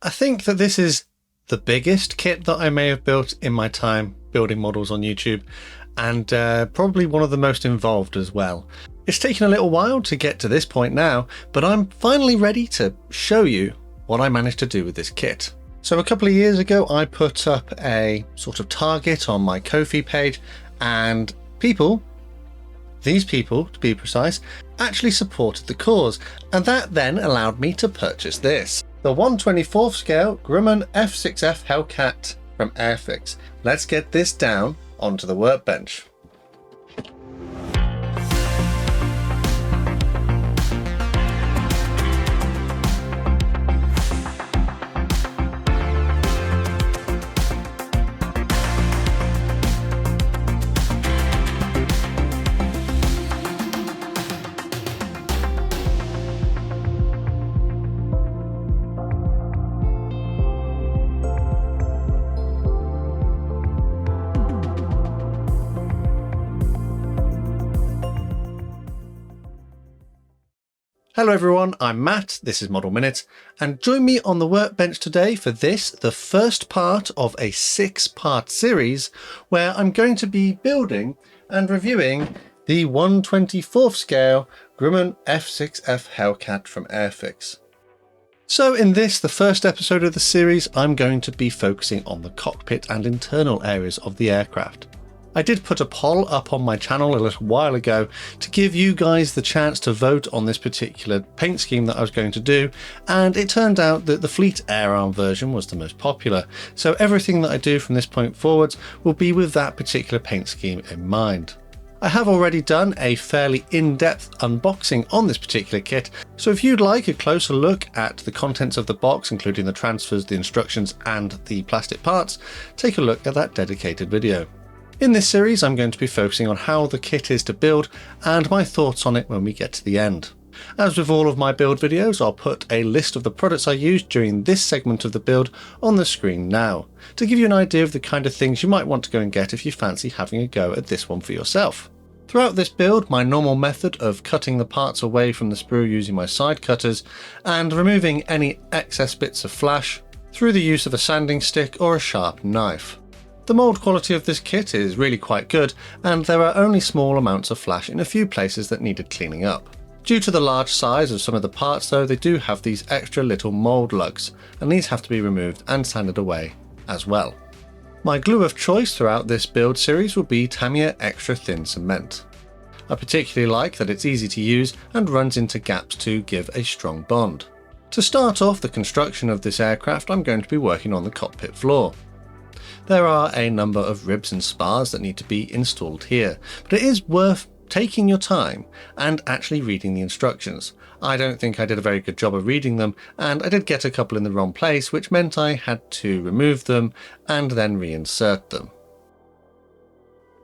I think that this is the biggest kit that I may have built in my time building models on YouTube, and probably one of the most involved as well. It's taken a little while to get to this point now, but I'm finally ready to show you what I managed to do with this kit. So a couple of years ago, I put up a sort of target on my Ko-fi page, and these people to be precise, actually supported the cause, and that then allowed me to purchase this. The 1/24th scale Grumman F6F Hellcat from Airfix. Let's get this down onto the workbench. Hello everyone, I'm Matt, this is Model Minute, and join me on the workbench today for this, the first part of a 6-part series where I'm going to be building and reviewing the 1/24th scale Grumman F6F Hellcat from Airfix. So in this, the first episode of the series, I'm going to be focusing on the cockpit and internal areas of the aircraft. I did put a poll up on my channel a little while ago to give you guys the chance to vote on this particular paint scheme that I was going to do, and it turned out that the Fleet Air Arm version was the most popular, so everything that I do from this point forwards will be with that particular paint scheme in mind. I have already done a fairly in-depth unboxing on this particular kit, so if you'd like a closer look at the contents of the box, including the transfers, the instructions and the plastic parts, take a look at that dedicated video. In this series, I'm going to be focusing on how the kit is to build and my thoughts on it when we get to the end. As with all of my build videos, I'll put a list of the products I used during this segment of the build on the screen now, to give you an idea of the kind of things you might want to go and get if you fancy having a go at this one for yourself. Throughout this build, my normal method of cutting the parts away from the sprue using my side cutters and removing any excess bits of flash through the use of a sanding stick or a sharp knife. The mould quality of this kit is really quite good, and there are only small amounts of flash in a few places that needed cleaning up. Due to the large size of some of the parts though, they do have these extra little mould lugs, and these have to be removed and sanded away as well. My glue of choice throughout this build series will be Tamiya Extra Thin Cement. I particularly like that it's easy to use and runs into gaps to give a strong bond. To start off the construction of this aircraft, I'm going to be working on the cockpit floor. There are a number of ribs and spars that need to be installed here, but it is worth taking your time and actually reading the instructions. I don't think I did a very good job of reading them, and I did get a couple in the wrong place, which meant I had to remove them and then reinsert them.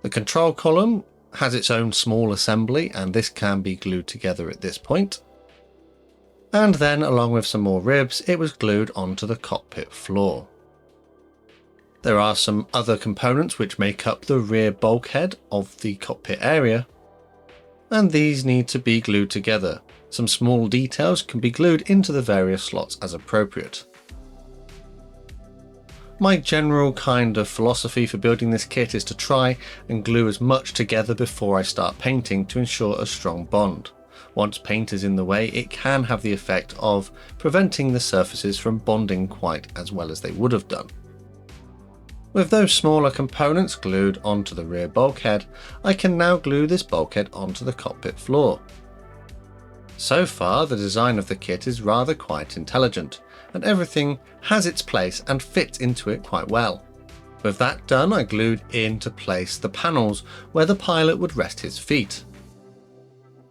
The control column has its own small assembly, and this can be glued together at this point. And then, along with some more ribs, it was glued onto the cockpit floor. There are some other components which make up the rear bulkhead of the cockpit area, and these need to be glued together. Some small details can be glued into the various slots as appropriate. My general kind of philosophy for building this kit is to try and glue as much together before I start painting to ensure a strong bond. Once paint is in the way, it can have the effect of preventing the surfaces from bonding quite as well as they would have done. With those smaller components glued onto the rear bulkhead, I can now glue this bulkhead onto the cockpit floor. So far, the design of the kit is rather quite intelligent, and everything has its place and fits into it quite well. With that done, I glued into place the panels where the pilot would rest his feet.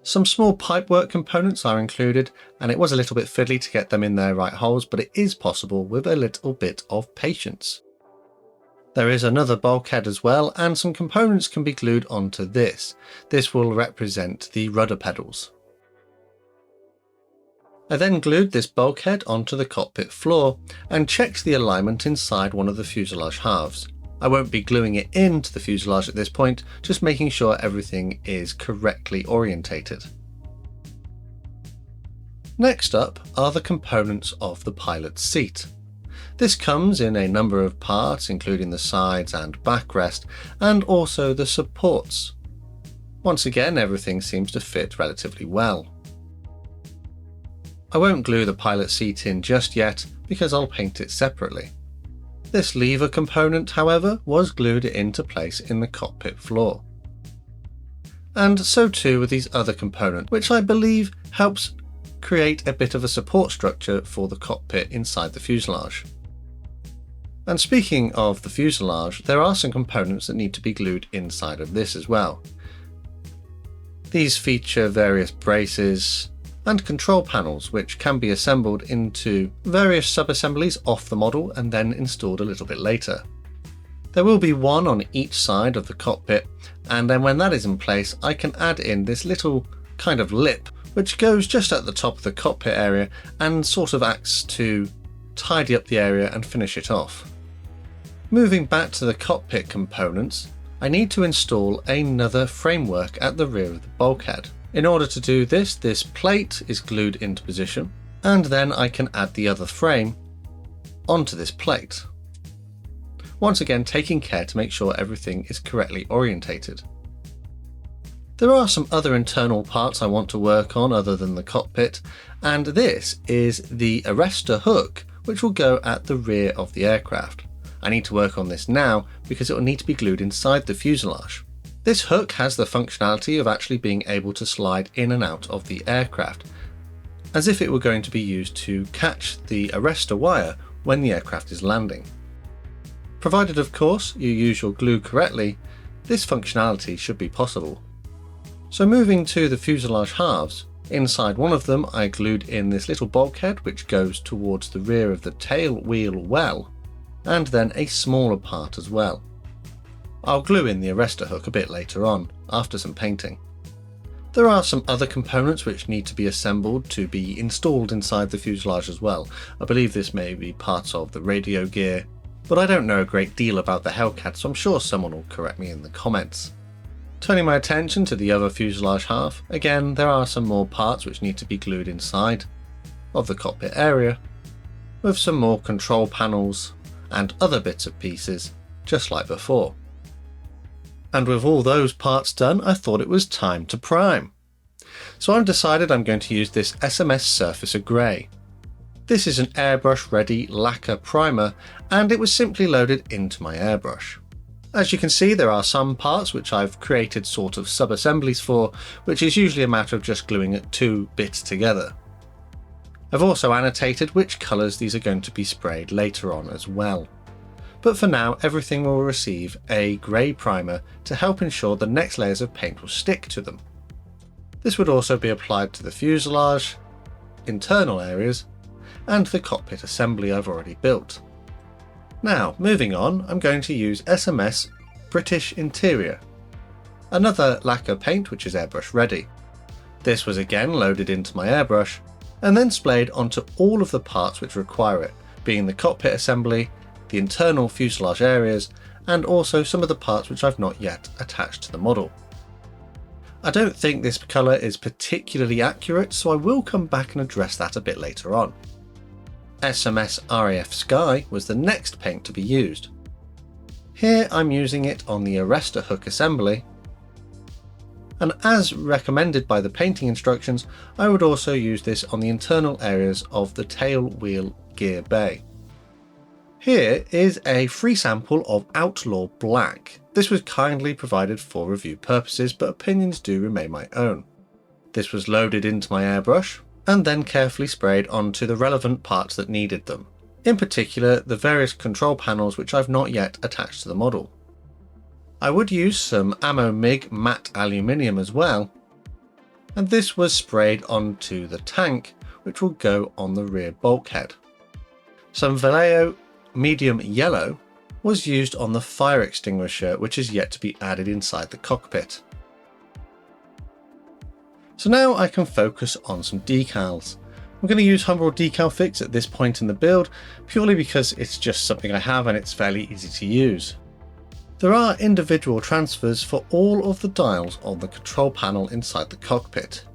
Some small pipework components are included, and it was a little bit fiddly to get them in their right holes, but it is possible with a little bit of patience. There is another bulkhead as well, and some components can be glued onto this. This will represent the rudder pedals. I then glued this bulkhead onto the cockpit floor and checked the alignment inside one of the fuselage halves. I won't be gluing it into the fuselage at this point, just making sure everything is correctly orientated. Next up are the components of the pilot's seat. This comes in a number of parts, including the sides and backrest, and also the supports. Once again, everything seems to fit relatively well. I won't glue the pilot seat in just yet because I'll paint it separately. This lever component, however, was glued into place in the cockpit floor. And so too with these other components, which I believe helps create a bit of a support structure for the cockpit inside the fuselage. And speaking of the fuselage, there are some components that need to be glued inside of this as well. These feature various braces and control panels which can be assembled into various sub-assemblies off the model and then installed a little bit later. There will be one on each side of the cockpit, and then when that is in place I can add in this little kind of lip which goes just at the top of the cockpit area and sort of acts to tidy up the area and finish it off. Moving back to the cockpit components, I need to install another framework at the rear of the bulkhead. In order to do this, this plate is glued into position, and then I can add the other frame onto this plate. Once again, taking care to make sure everything is correctly orientated. There are some other internal parts I want to work on other than the cockpit, and this is the arrestor hook which will go at the rear of the aircraft. I need to work on this now because it will need to be glued inside the fuselage. This hook has the functionality of actually being able to slide in and out of the aircraft, as if it were going to be used to catch the arrestor wire when the aircraft is landing. Provided of course you use your glue correctly, this functionality should be possible. So moving to the fuselage halves, inside one of them I glued in this little bulkhead which goes towards the rear of the tail wheel well, and then a smaller part as well. I'll glue in the arrestor hook a bit later on, after some painting. There are some other components which need to be assembled to be installed inside the fuselage as well. I believe this may be parts of the radio gear, but I don't know a great deal about the Hellcat, so I'm sure someone will correct me in the comments. Turning my attention to the other fuselage half, again there are some more parts which need to be glued inside of the cockpit area, with some more control panels and other bits and pieces, just like before. And with all those parts done, I thought it was time to prime. So I've decided I'm going to use this SMS Surfacer Grey. This is an airbrush ready lacquer primer, and it was simply loaded into my airbrush. As you can see, there are some parts which I've created sort of sub-assemblies for, which is usually a matter of just gluing two bits together. I've also annotated which colours these are going to be sprayed later on as well. But for now, everything will receive a grey primer to help ensure the next layers of paint will stick to them. This would also be applied to the fuselage, internal areas, and the cockpit assembly I've already built. Now, moving on, I'm going to use SMS British Interior, another lacquer paint which is airbrush ready. This was again loaded into my airbrush, and then splayed onto all of the parts which require it, being the cockpit assembly, the internal fuselage areas, and also some of the parts which I've not yet attached to the model. I don't think this colour is particularly accurate, so I will come back and address that a bit later on. SMS RAF Sky was the next paint to be used. Here I'm using it on the arrestor hook assembly, and as recommended by the painting instructions, I would also use this on the internal areas of the tail wheel gear bay. Here is a free sample of Outlaw Black. This was kindly provided for review purposes, but opinions do remain my own. This was loaded into my airbrush and then carefully sprayed onto the relevant parts that needed them. In particular, the various control panels which I've not yet attached to the model. I would use some Ammo MIG matte aluminium as well, and this was sprayed onto the tank which will go on the rear bulkhead. Some Vallejo medium yellow was used on the fire extinguisher, which is yet to be added inside the cockpit. So now I can focus on some decals. I'm going to use Humbrol Decal Fix at this point in the build, purely because it's just something I have and it's fairly easy to use. There are individual transfers for all of the dials on the control panel inside the cockpit.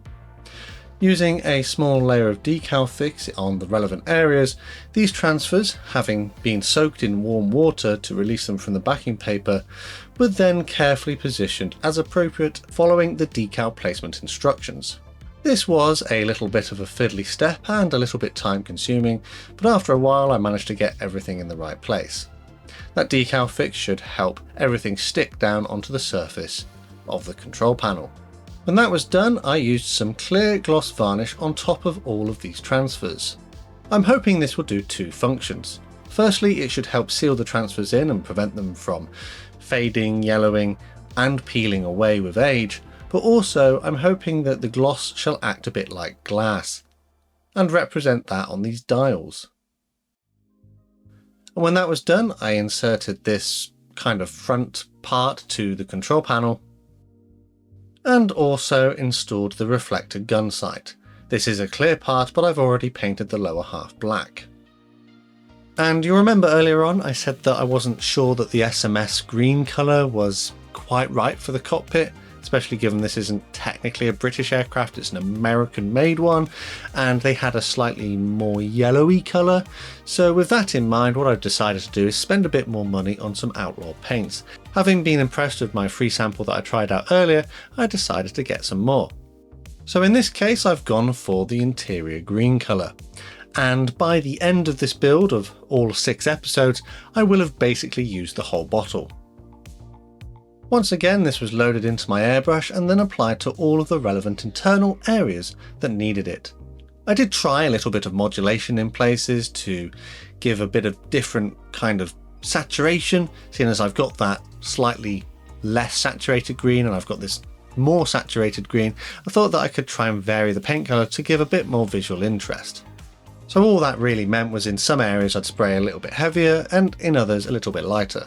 Using a small layer of decal fix on the relevant areas, these transfers, having been soaked in warm water to release them from the backing paper, were then carefully positioned as appropriate following the decal placement instructions. This was a little bit of a fiddly step and a little bit time consuming, but after a while I managed to get everything in the right place. That decal fix should help everything stick down onto the surface of the control panel. When that was done, I used some clear gloss varnish on top of all of these transfers. I'm hoping this will do two functions. Firstly, it should help seal the transfers in and prevent them from fading, yellowing and peeling away with age, but also I'm hoping that the gloss shall act a bit like glass and represent that on these dials. And when that was done, I inserted this kind of front part to the control panel and also installed the reflector gun sight. This is a clear part, but I've already painted the lower half black. And you remember earlier on I said that I wasn't sure that the SMS green colour was quite right for the cockpit, especially given this isn't technically a British aircraft, it's an American made one, and they had a slightly more yellowy colour. So with that in mind, what I've decided to do is spend a bit more money on some outlaw paints. Having been impressed with my free sample that I tried out earlier, I decided to get some more. So in this case I've gone for the interior green colour. And by the end of this build of all 6 episodes, I will have basically used the whole bottle. Once again, this was loaded into my airbrush and then applied to all of the relevant internal areas that needed it. I did try a little bit of modulation in places to give a bit of different kind of saturation, seeing as I've got that slightly less saturated green and I've got this more saturated green. I thought that I could try and vary the paint colour to give a bit more visual interest. So all that really meant was in some areas I'd spray a little bit heavier and in others a little bit lighter.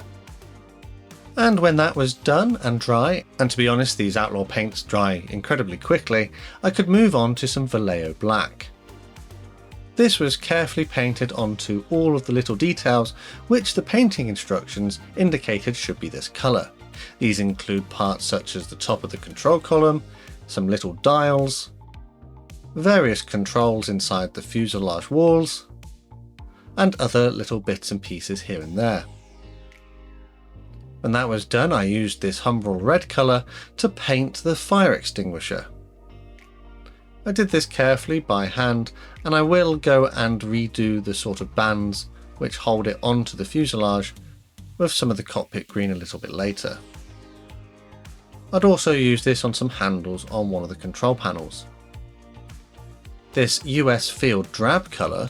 And when that was done and dry, and to be honest these outlaw paints dry incredibly quickly, I could move on to some Vallejo black. This was carefully painted onto all of the little details which the painting instructions indicated should be this colour. These include parts such as the top of the control column, some little dials, various controls inside the fuselage walls, and other little bits and pieces here and there. When that was done, I used this Humbrol red colour to paint the fire extinguisher. I did this carefully by hand, and I will go and redo the sort of bands which hold it onto the fuselage with some of the cockpit green a little bit later. I'd also use this on some handles on one of the control panels. This US field drab colour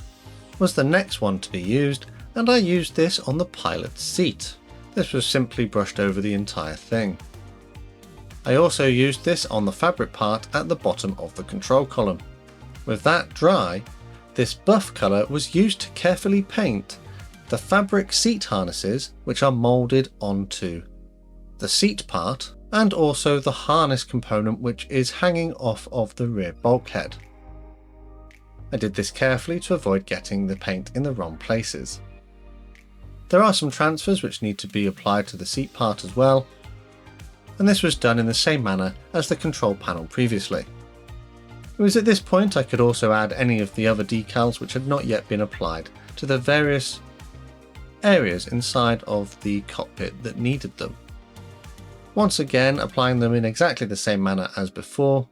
was the next one to be used, and I used this on the pilot's seat. This was simply brushed over the entire thing. I also used this on the fabric part at the bottom of the control column. With that dry, this buff colour was used to carefully paint the fabric seat harnesses which are moulded onto the seat part, and also the harness component which is hanging off of the rear bulkhead. I did this carefully to avoid getting the paint in the wrong places. There are some transfers which need to be applied to the seat part as well, and this was done in the same manner as the control panel previously. It was at this point I could also add any of the other decals which had not yet been applied to the various areas inside of the cockpit that needed them. Once again applying them in exactly the same manner as before,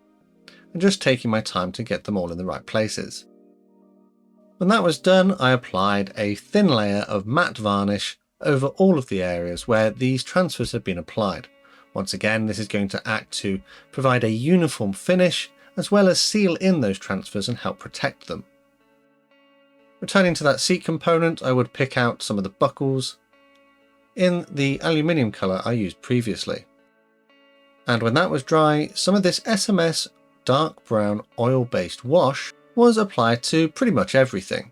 and just taking my time to get them all in the right places. When that was done, I applied a thin layer of matte varnish over all of the areas where these transfers had been applied. Once again, this is going to act to provide a uniform finish as well as seal in those transfers and help protect them. Returning to that seat component, I would pick out some of the buckles in the aluminium colour I used previously. And when that was dry, some of this SMS dark brown oil-based wash was applied to pretty much everything.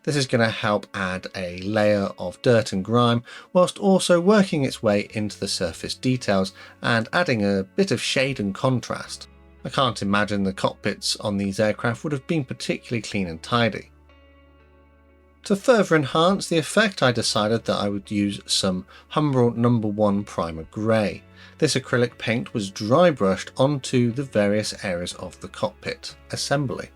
This is going to help add a layer of dirt and grime whilst also working its way into the surface details and adding a bit of shade and contrast. I can't imagine the cockpits on these aircraft would have been particularly clean and tidy. To further enhance the effect, I decided that I would use some Humbrol No. 1 Primer Grey. This acrylic paint was dry brushed onto the various areas of the cockpit assembly.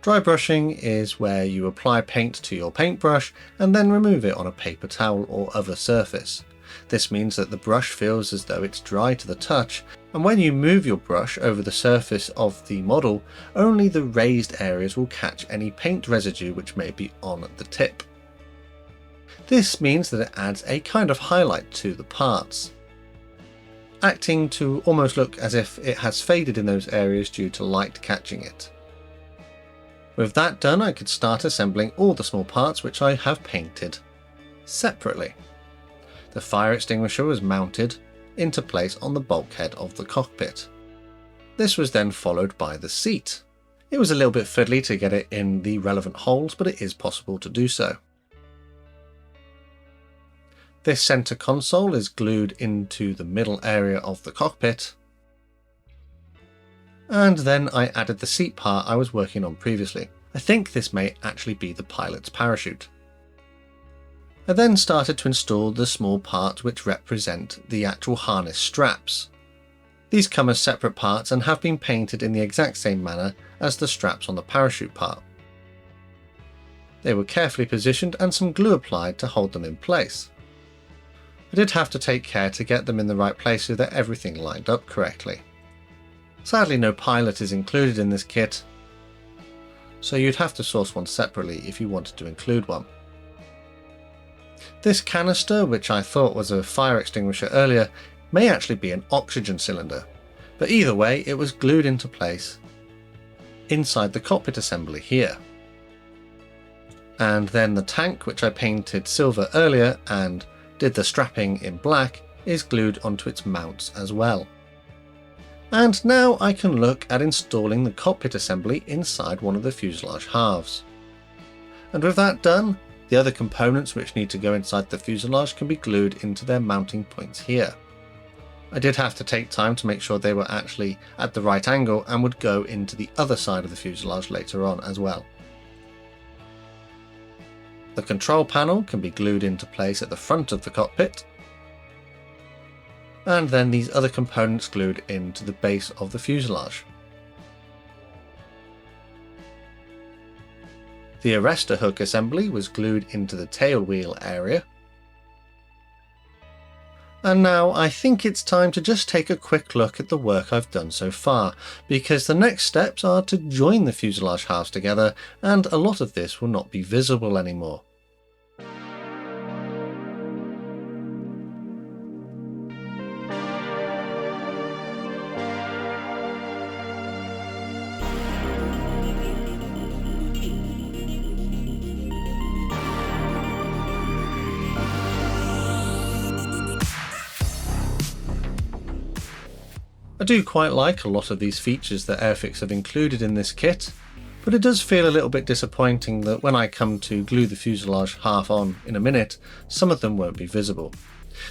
Dry brushing is where you apply paint to your paintbrush and then remove it on a paper towel or other surface. This means that the brush feels as though it's dry to the touch, and when you move your brush over the surface of the model, only the raised areas will catch any paint residue which may be on the tip. This means that it adds a kind of highlight to the parts, acting to almost look as if it has faded in those areas due to light catching it. With that done, I could start assembling all the small parts which I have painted separately. The fire extinguisher was mounted into place on the bulkhead of the cockpit. This was then followed by the seat. It was a little bit fiddly to get it in the relevant holes, but it is possible to do so. This centre console is glued into the middle area of the cockpit. And then I added the seat part I was working on previously. I think this may actually be the pilot's parachute. I then started to install the small parts which represent the actual harness straps. These come as separate parts and have been painted in the exact same manner as the straps on the parachute part. They were carefully positioned and some glue applied to hold them in place. I did have to take care to get them in the right place so that everything lined up correctly. Sadly, no pilot is included in this kit, so you'd have to source one separately if you wanted to include one. This canister, which I thought was a fire extinguisher earlier, may actually be an oxygen cylinder, but either way it was glued into place inside the cockpit assembly here. And then the tank, which I painted silver earlier and did the strapping in black, is glued onto its mounts as well. And now I can look at installing the cockpit assembly inside one of the fuselage halves. And with that done, the other components which need to go inside the fuselage can be glued into their mounting points here. I did have to take time to make sure they were actually at the right angle and would go into the other side of the fuselage later on as well. The control panel can be glued into place at the front of the cockpit, and then these other components glued into the base of the fuselage. The arrestor hook assembly was glued into the tail wheel area. And now I think it's time to just take a quick look at the work I've done so far, because the next steps are to join the fuselage halves together, and a lot of this will not be visible anymore. I do quite like a lot of these features that Airfix have included in this kit, but it does feel a little bit disappointing that when I come to glue the fuselage half on in a minute, some of them won't be visible.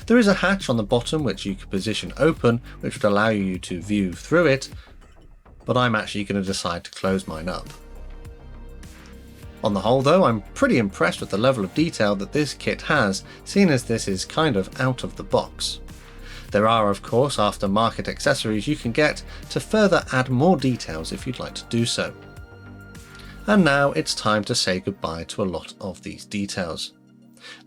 There is a hatch on the bottom which you could position open, which would allow you to view through it, but I'm actually going to decide to close mine up. On the whole though, I'm pretty impressed with the level of detail that this kit has, seeing as this is kind of out of the box. There are of course aftermarket accessories you can get to further add more details if you'd like to do so. And now it's time to say goodbye to a lot of these details.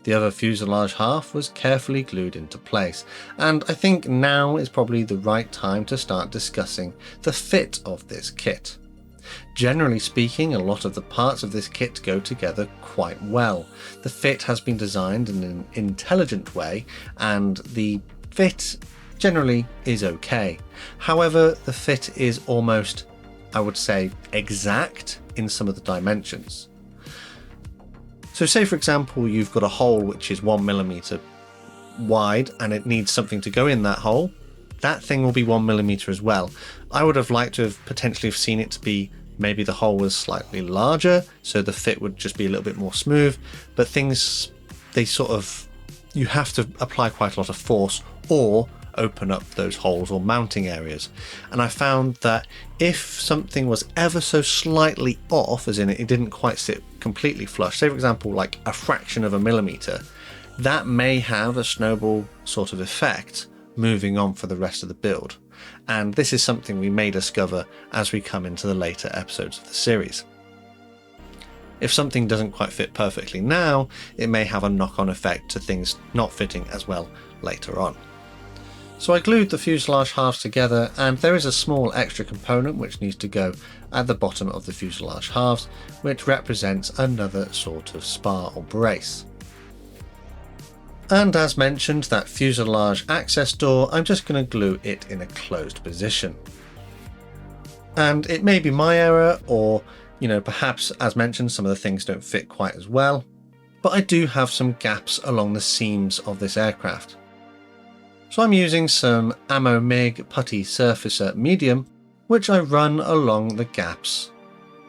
The other fuselage half was carefully glued into place, and I think now is probably the right time to start discussing the fit of this kit. Generally speaking, a lot of the parts of this kit go together quite well. The fit has been designed in an intelligent way, and the fit generally is okay. However, the fit is almost, I would say, exact in some of the dimensions. So say for example you've got a hole which is 1mm wide and it needs something to go in that hole, that thing will be 1mm as well. I would have liked to have potentially seen it to be maybe the hole was slightly larger so the fit would just be a little bit more smooth, but things, they sort of, you have to apply quite a lot of force or open up those holes or mounting areas. And I found that if something was ever so slightly off, as in it didn't quite sit completely flush, say for example like a fraction of a millimeter, that may have a snowball sort of effect moving on for the rest of the build. And this is something we may discover as we come into the later episodes of the series. If something doesn't quite fit perfectly now, it may have a knock-on effect to things not fitting as well later on. So I glued the fuselage halves together, and there is a small extra component which needs to go at the bottom of the fuselage halves, which represents another sort of spar or brace. And as mentioned, that fuselage access door, I'm just going to glue it in a closed position. And it may be my error, or perhaps, as mentioned, some of the things don't fit quite as well, but I do have some gaps along the seams of this aircraft. So I'm using some Ammo MiG Putty Surfacer Medium, which I run along the gaps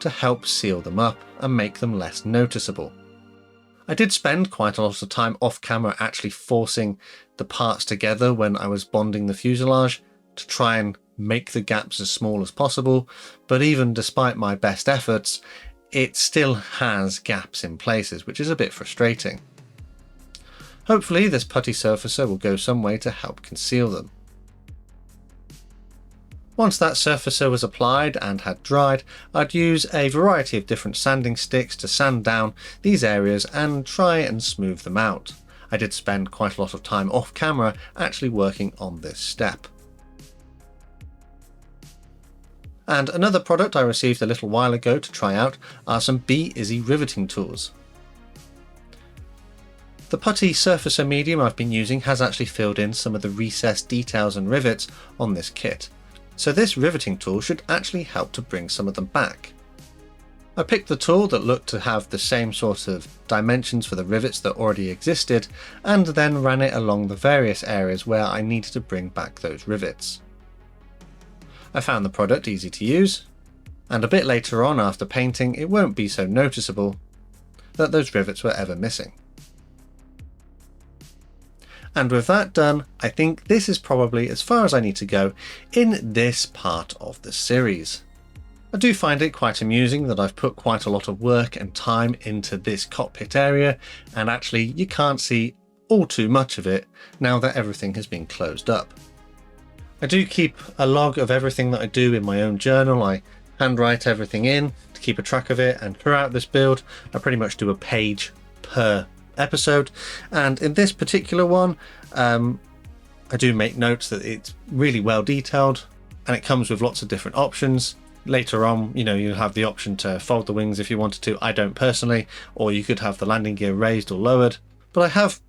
to help seal them up and make them less noticeable. I did spend quite a lot of time off camera actually forcing the parts together when I was bonding the fuselage to try and make the gaps as small as possible, but even despite my best efforts, it still has gaps in places, which is a bit frustrating. Hopefully this putty surfacer will go some way to help conceal them. Once that surfacer was applied and had dried, I'd use a variety of different sanding sticks to sand down these areas and try and smooth them out. I did spend quite a lot of time off camera actually working on this step. And another product I received a little while ago to try out are some Be-Izzy riveting tools. The putty surfacer medium I've been using has actually filled in some of the recessed details and rivets on this kit, so this riveting tool should actually help to bring some of them back. I picked the tool that looked to have the same sort of dimensions for the rivets that already existed, and then ran it along the various areas where I needed to bring back those rivets. I found the product easy to use, and a bit later on after painting it won't be so noticeable that those rivets were ever missing. And with that done, I think this is probably as far as I need to go in this part of the series. I do find it quite amusing that I've put quite a lot of work and time into this cockpit area, and actually you can't see all too much of it now that everything has been closed up. I do keep a log of everything that I do in my own journal. I handwrite everything in to keep a track of it, and throughout this build I pretty much do a page per episode, and in this particular one I do make notes that it's really well detailed and it comes with lots of different options. Later on, you have the option to fold the wings if you wanted to. I don't personally, or you could have the landing gear raised or lowered, but I have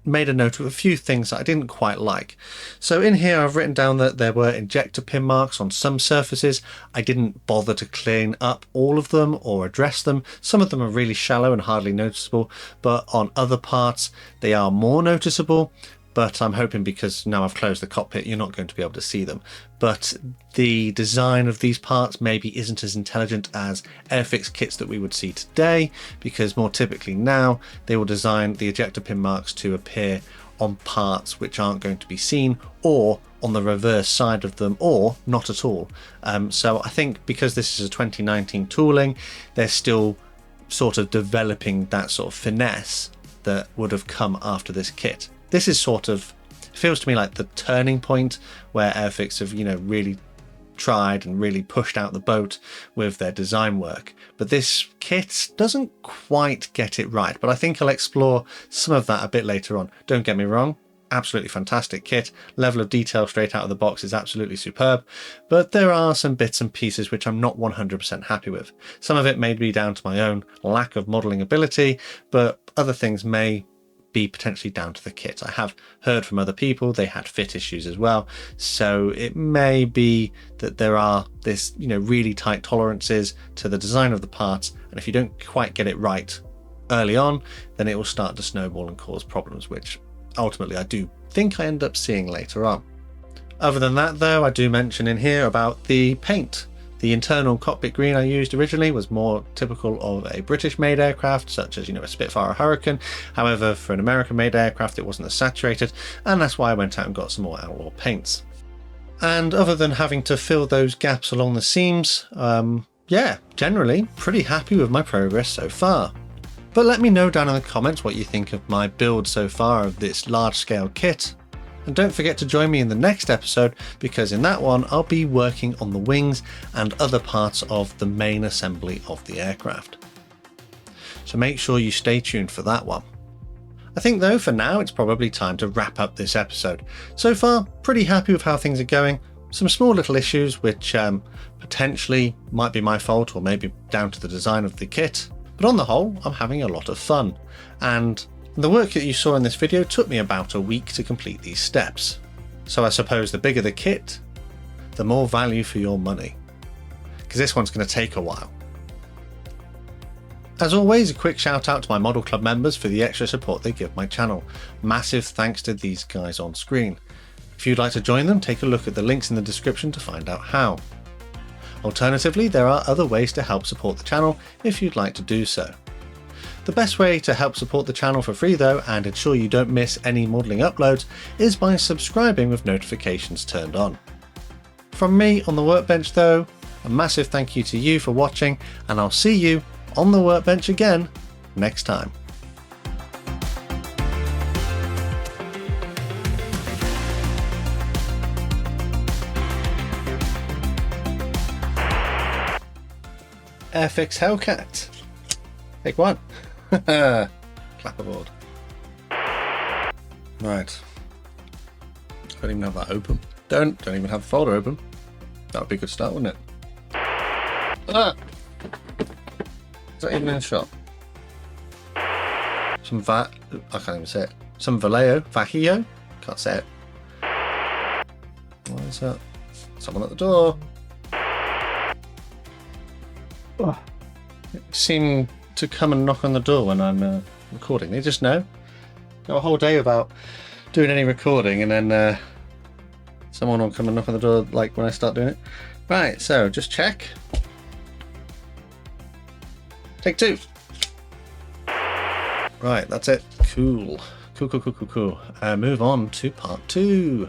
made a note of a few things that I didn't quite like. So in here I've written down that there were injector pin marks on some surfaces. I didn't bother to clean up all of them or address them. Some of them are really shallow and hardly noticeable, but on other parts they are more noticeable. But I'm hoping because now I've closed the cockpit you're not going to be able to see them. But the design of these parts maybe isn't as intelligent as Airfix kits that we would see today, because more typically now they will design the ejector pin marks to appear on parts which aren't going to be seen, or on the reverse side of them, or not at all. So I think because this is a 2019 tooling, they're still sort of developing that sort of finesse that would have come after this kit. This is sort of, feels to me like the turning point where Airfix have, really tried and really pushed out the boat with their design work. But this kit doesn't quite get it right, but I think I'll explore some of that a bit later on. Don't get me wrong, absolutely fantastic kit. Level of detail straight out of the box is absolutely superb, but there are some bits and pieces which I'm not 100% happy with. Some of it may be down to my own lack of modelling ability, but other things may be potentially down to the kit. I have heard from other people they had fit issues as well, so it may be that there are this really tight tolerances to the design of the parts, and if you don't quite get it right early on, then it will start to snowball and cause problems, which ultimately I do think I end up seeing later on. Other than that though, I do mention in here about the paint. The internal cockpit green I used originally was more typical of a British made aircraft, such as, a Spitfire or Hurricane. However, for an American made aircraft it wasn't as saturated, and that's why I went out and got some more outlaw paints. And other than having to fill those gaps along the seams, yeah, generally pretty happy with my progress so far. But let me know down in the comments what you think of my build so far of this large scale kit. And don't forget to join me in the next episode, because in that one I'll be working on the wings and other parts of the main assembly of the aircraft. So make sure you stay tuned for that one. I think though for now it's probably time to wrap up this episode. So far pretty happy with how things are going. Some small little issues which potentially might be my fault or maybe down to the design of the kit. But on the whole I'm having a lot of fun, and the work that you saw in this video took me about a week to complete these steps. So I suppose the bigger the kit, the more value for your money, because this one's going to take a while. As always, a quick shout out to my Model Club members for the extra support they give my channel. Massive thanks to these guys on screen. If you'd like to join them, take a look at the links in the description to find out how. Alternatively, there are other ways to help support the channel if you'd like to do so. The best way to help support the channel for free though, and ensure you don't miss any modelling uploads, is by subscribing with notifications turned on. From me on the workbench though, a massive thank you to you for watching, and I'll see you on the workbench again next time. Airfix Hellcat. Take one. Clapperboard. Right. Don't even have that open. Don't even have the folder open. That would be a good start, wouldn't it? Ah! Is that even in the shop? I can't even say it. Some Vahio? Can't say it. What is that? Someone at the door. Oh. They seem to come and knock on the door when I'm recording. They just know. Got a whole day without doing any recording, and then someone will come and knock on the door like when I start doing it. Right, so just check. Take two. Right, that's it. Cool. Cool. Move on to part 2.